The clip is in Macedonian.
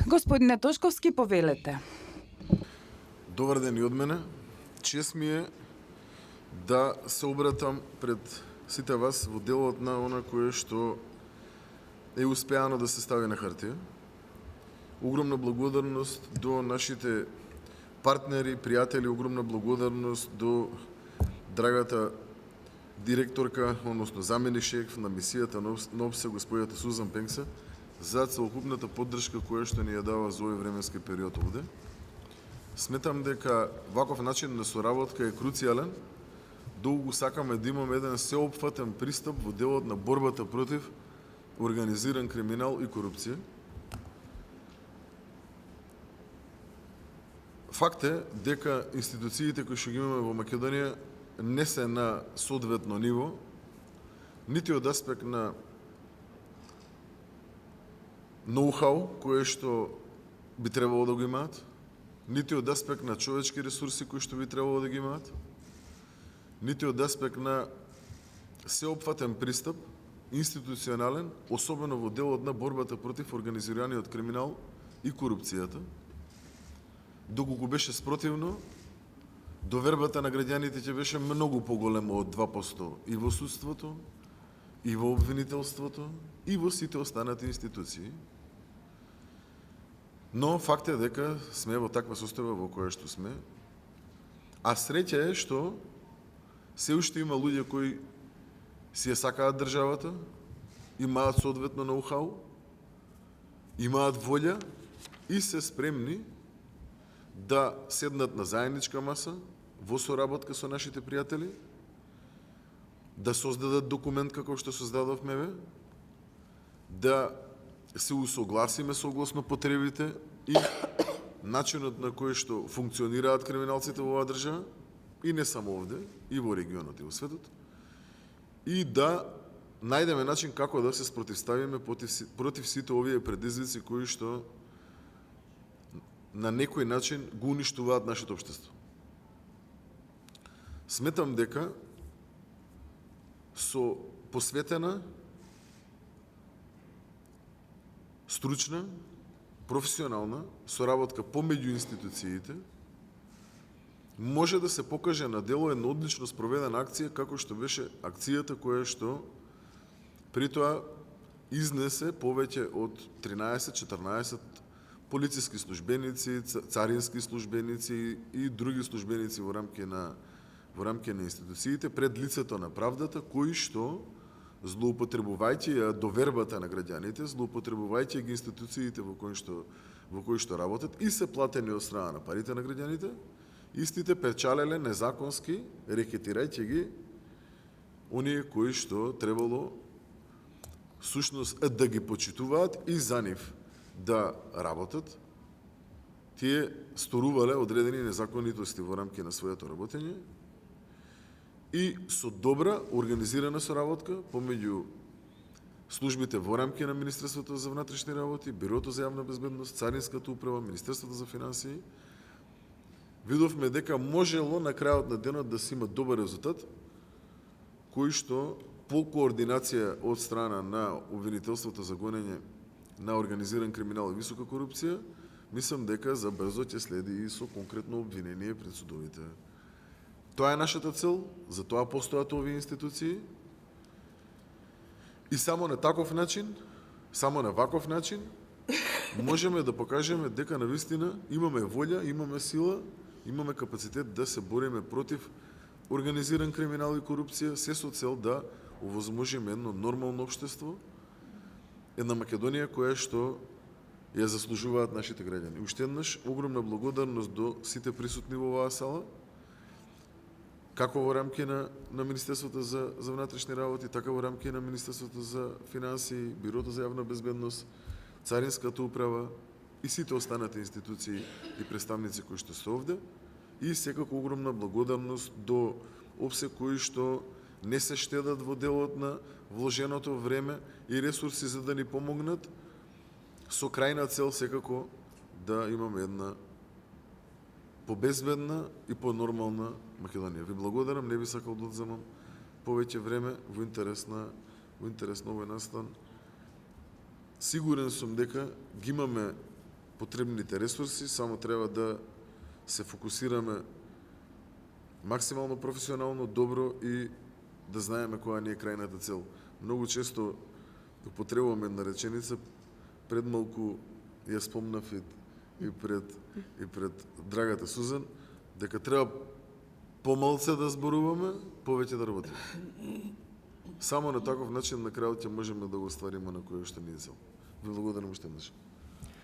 Господине Тошковски, повелете. Добар ден и од мене. Чест ми е да се обратам пред сите вас во делот на она кое што е успеано да се стави на хартија. Огромна благодарност до нашите партнери, пријатели, огромна благодарност до драгата директорка, односно заменик шеф на мисијата на ОПСЕ, господјата Сузан Пенгса, за целокупната поддршка која што ни ја дава за овој временски период овде. Сметам дека ваков начин на соработка е круцијален, долго сакаме да имаме еден сеопфатен пристап во делот на борбата против организиран криминал и корупција. Факт е дека институциите кои што ги имаме во Македонија не се на соодветно ниво, нити од аспект на ноу-хау, кое што би требало да го имаат, нити од аспект на човечки ресурси кои што би требало да ги имаат, нити од аспект на сеопфатен пристап, институционален, особено во делот на борбата против организираниот криминал и корупцијата. Доколку беше спротивно, довербата на граѓаните ќе беше многу поголема од 2% и во судството, и во обвинителството, и во сите останати институции. Но факт е дека сме во таква состојба во која што сме. А среќа е што се уште има луѓе кои си ја сакаат државата, имаат соодветно ноу-хау, имаат волја и се спремни да седнат на заедничка маса во соработка со нашите пријатели, да создадат документ како што создадовме ве, да се усогласиме согласно потребите и начинот на кој што функционираат криминалците во оваа држава, и не само овде, и во регионот и во светот, и да најдеме начин како да се спротивставиме против сите овие предизвици кои што на некој начин го уништуваат нашето општество. Сметам дека со посветена, стручна, професионална соработка помеѓу институциите може да се покаже на дело една одлично спроведена акција, како што беше акцијата која што при тоа изнесе повеќе од 13-14 полициски службеници, царински службеници и други службеници во рамки на институциите пред лицето на правдата, кои што злоупотребувајќи ја довербата на граѓаните, злоупотребувајќи ги институциите во кои што работат и се платени од страна на парите на граѓаните, истите печалеле незаконски, рекетирајќи ги оние кои што требало сушност да ги почитуваат и за нив да работат, тие сторувале одредени незаконитости во рамки на своето работење и со добра организирана соработка помеѓу службите во рамки на Министерството за внатрешни работи, Бирото за јавна безбедност, Царинската управа, Министерството за финансии, видовме дека можело на крајот на денот да се има добар резултат, кој што по координација од страна на обвинителството за гонење на организиран криминал и висока корупција, мислам дека за брзо ќе следи и со конкретно обвинение пред судовите. Тоа е нашата цел, за тоа постојат овие институции и само на таков начин, само на ваков начин, можеме да покажеме дека навистина имаме волја, имаме сила, имаме капацитет да се бориме против организиран криминал и корупција, се со цел да овозможиме едно нормално општество, една Македонија која што ја заслужуваат нашите граѓани. Уште еднаш огромна благодарност до сите присутни во оваа сала, како во рамки на Министерството за внатрешни работи, така во рамки на Министерството за финансии, Бирото за јавна безбедност, Царинската управа и сите останати институции и представници кои што се овде, и секако огромна благодарност до ОПСЕ кои што не се штедат во делот на вложеното време и ресурси за да ни помогнат, со крајна цел секако да имаме една побезбедна и понормална Македонија. Ви благодарам, не би сакал да одземам повеќе време во интерес на овој настан. Сигурен сум дека ги имаме потребните ресурси, само треба да се фокусираме максимално професионално, добро и да знаеме која ни е крајната цел. Многу често употребуваме една реченица, пред малку ја спомнав и пред драгата Сузан, дека треба помалце да зборуваме, повеќе да работиме. Само на таков начин на крајот ќе можеме да го оствариме на кој што ни е цел. Ви благодарам уште еднаш.